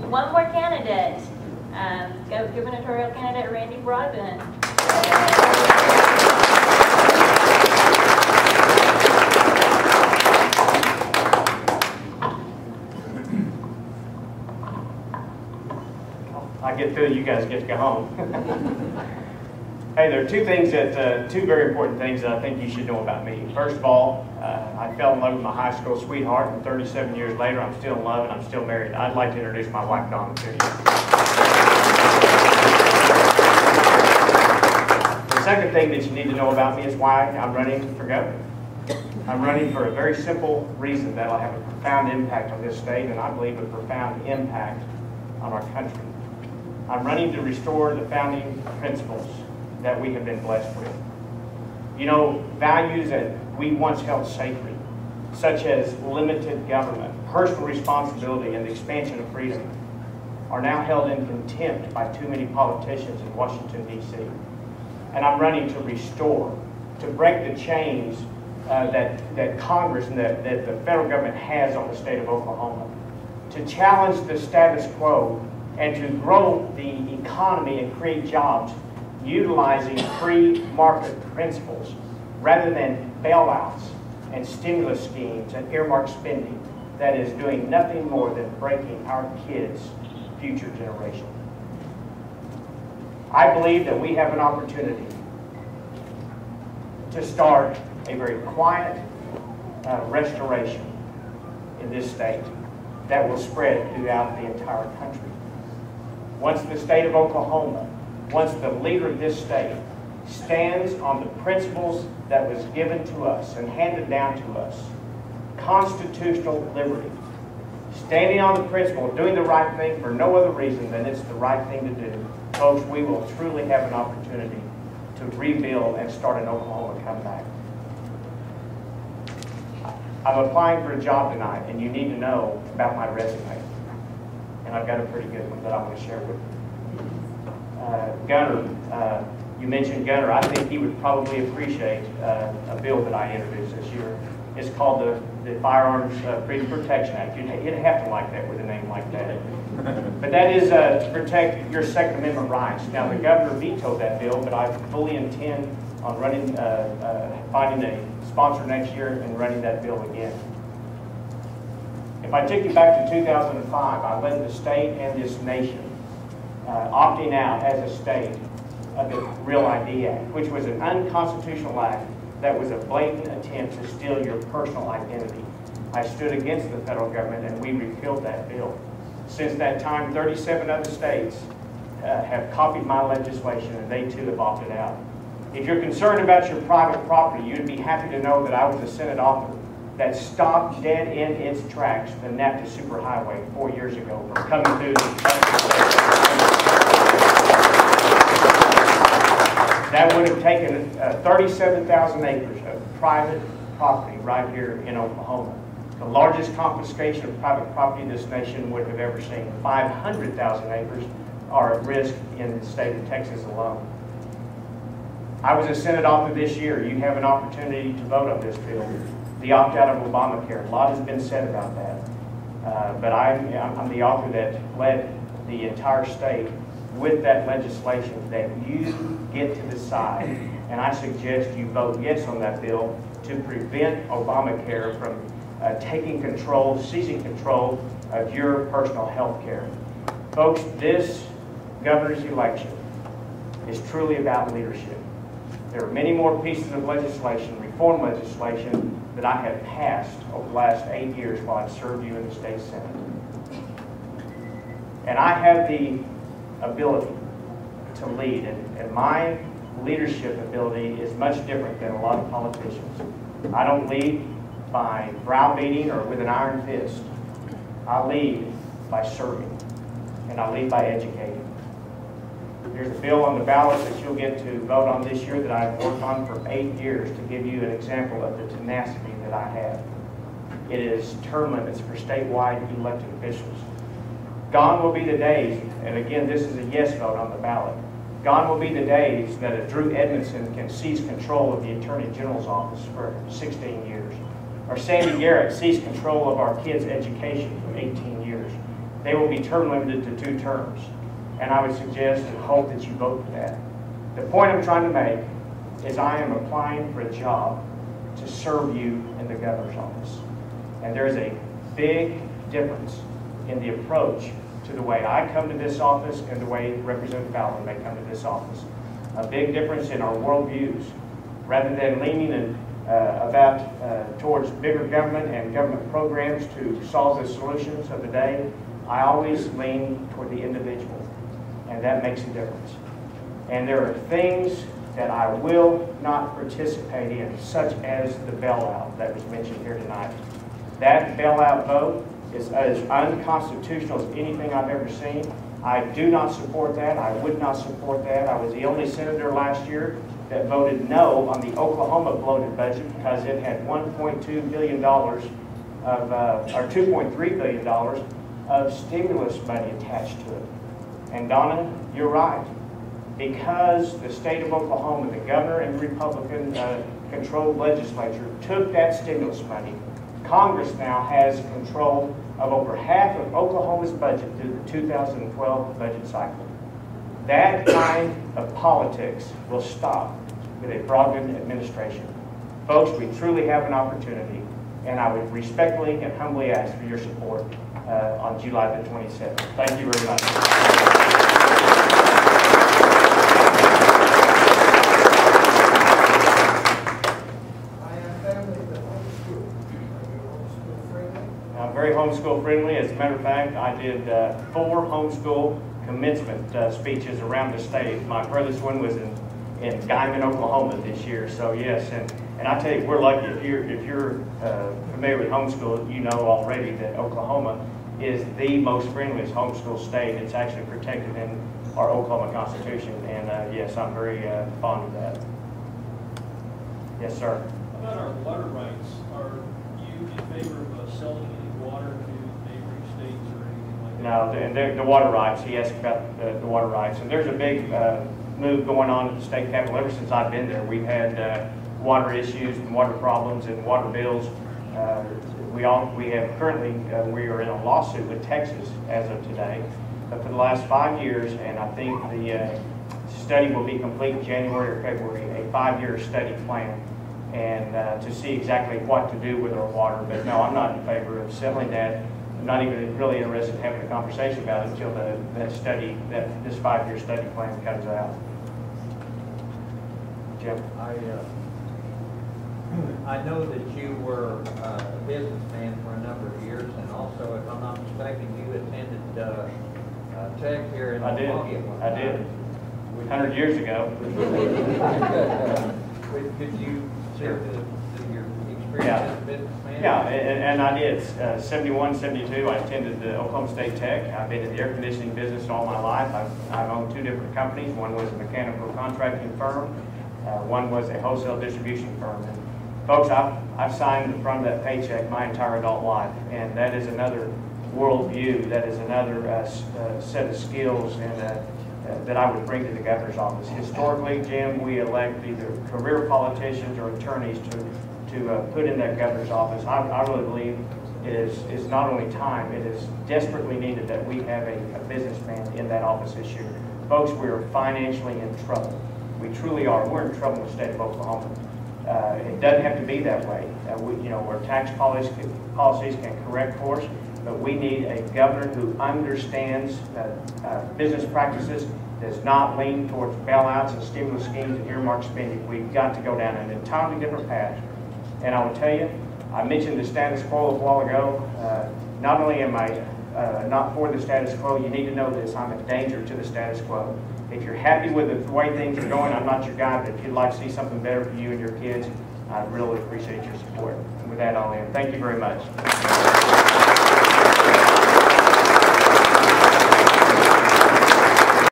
one more candidate. Gubernatorial candidate Randy Brogdon. I get through, you guys get to go home. Hey, there are two very important things that I think you should know about me. First of all, I fell in love with my high school sweetheart, and 37 years later, I'm still in love and I'm still married. I'd like to introduce my wife, Donna, to you. The second thing that you need to know about me is why I'm running for governor. I'm running for a very simple reason: that I'll have a profound impact on this state, and I believe a profound impact on our country. I'm running to restore the founding principles that we have been blessed with. You know, values that we once held sacred, such as limited government, personal responsibility, and the expansion of freedom, are now held in contempt by too many politicians in Washington, D.C. And I'm running to restore, to break the chains that Congress and that the federal government has on the state of Oklahoma, to challenge the status quo and to grow the economy and create jobs utilizing free market principles rather than bailouts and stimulus schemes and earmark spending that is doing nothing more than breaking our kids' future generation. I believe that we have an opportunity to start a very quiet restoration in this state that will spread throughout the entire country. Once the state of Oklahoma, once the leader of this state stands on the principles that was given to us and handed down to us, constitutional liberty, standing on the principle of doing the right thing for no other reason than it's the right thing to do, folks, we will truly have an opportunity to rebuild and start an Oklahoma comeback. I'm applying for a job tonight, and you need to know about my resume. And I've got a pretty good one that I want to share with you. Gunner, you mentioned Gunner. I think he would probably appreciate a bill that I introduced this year. It's called the Firearms Freedom Protection Act. You'd have to like that with a name like that. But that is to protect your Second Amendment rights. Now, the governor vetoed that bill, but I fully intend on running, finding a sponsor next year and running that bill again. If I take you back to 2005, I led the state and this nation opting out as a state of the Real ID Act, which was an unconstitutional act that was a blatant attempt to steal your personal identity. I stood against the federal government and we repealed that bill. Since that time, 37 other states have copied my legislation and they too have opted out. If you're concerned about your private property, you'd be happy to know that I was a Senate author that stopped dead in its tracks the NAFTA Superhighway 4 years ago from coming through That would have taken 37,000 acres of private property right here in Oklahoma. The largest confiscation of private property this nation would have ever seen. 500,000 acres are at risk in the state of Texas alone. I was a Senate author this year. You have an opportunity to vote on this bill. The opt-out of Obamacare. A lot has been said about that. But I'm the author that led the entire state with that legislation that you get to decide. And I suggest you vote yes on that bill to prevent Obamacare from taking control, seizing control of your personal health care. Folks, this governor's election is truly about leadership. There are many more pieces of legislation, reform legislation, that I have passed over the last 8 years while I've served you in the state Senate. And I have the ability to lead, and my leadership ability is much different than a lot of politicians. I don't lead by browbeating or with an iron fist. I lead by serving, and I lead by educating. There's a bill on the ballot that you'll get to vote on this year that I've worked on for 8 years to give you an example of the tenacity that I have. It is term limits for statewide elected officials. Gone will be the days, and again, this is a yes vote on the ballot. Gone will be the days that a Drew Edmondson can seize control of the Attorney General's office for 16 years. Or Sandy Garrett seized control of our kids' education for 18 years. they will be term limited to 2 terms. And I would suggest and hope that you vote for that. The point I'm trying to make is I am applying for a job to serve you in the governor's office. And there's a big difference in the approach to the way I come to this office and the way Representative Fallon may come to this office. A big difference in our worldviews. Rather than leaning towards bigger government and government programs to solve the solutions of the day, I always lean toward the individual, and that makes a difference. And there are things that I will not participate in, such as the bailout that was mentioned here tonight. That bailout vote is as unconstitutional as anything I've ever seen. I do not support that. I would not support that. I was the only senator last year that voted no on the Oklahoma bloated budget because it had $1.2 billion or $2.3 billion of stimulus money attached to it. And Donna, you're right. Because the state of Oklahoma, the governor and Republican-controlled legislature took that stimulus money, Congress now has control of over half of Oklahoma's budget through the 2012 budget cycle. That kind of politics will stop with a Brogdon administration. Folks, we truly have an opportunity, and I would respectfully and humbly ask for your support on July the 27th. Thank you very much. Very homeschool friendly. As a matter of fact, I did 4 homeschool commencement speeches around the state. My furthest one was in Guyman, Oklahoma this year. So yes, and I tell you, we're lucky. If you're familiar with homeschool, you know already that Oklahoma is the most friendliest homeschool state. It's actually protected in our Oklahoma Constitution, and yes, I'm very fond of that. Yes, sir. About our water rights, are you in favor of selling any water to neighboring states or anything like that? No, the water rights. He asked about the water rights, and there's a big move going on at the state capitol. Ever since I've been there, we've had water issues and water problems and water bills. We are in a lawsuit with Texas as of today, but for the last 5 years, and I think the study will be complete in January or February, a 5-year study plan, and to see exactly what to do with our water. But no, I'm not in favor of selling that. I'm not even really interested in having a conversation about it until this 5-year study plan comes out. Jim? I know that you were a businessman for a number of years, and also, if I'm not mistaken, you attended Tech here in Oklahoma. I did. 100 years ago. Could you share your experience as a businessman? Yeah, and I did. 71, 72, I attended the Oklahoma State Tech. I've been in the air conditioning business all my life. I've owned 2 different companies. One was a mechanical contracting firm. One was a wholesale distribution firm. And folks, I've signed the front of that paycheck my entire adult life, and that is another worldview. That is another set of skills and that I would bring to the governor's office. Historically, Jim, we elect either career politicians or attorneys to put in that governor's office. I really believe it is not only time, it is desperately needed that we have a businessman in that office this year. Folks, we are financially in trouble. We truly are. We're in trouble in the state of Oklahoma. It doesn't have to be that way. Our tax policies can correct course, but we need a governor who understands business practices, does not lean towards bailouts and stimulus schemes and earmark spending. We've got to go down an entirely different path. And I will tell you, I mentioned the status quo a while ago. Not only am I not for the status quo, you need to know this, I'm a danger to the status quo. If you're happy with the way things are going, I'm not your guy, but if you'd like to see something better for you and your kids, I'd really appreciate your support. And with that, I'll end. Thank you very much.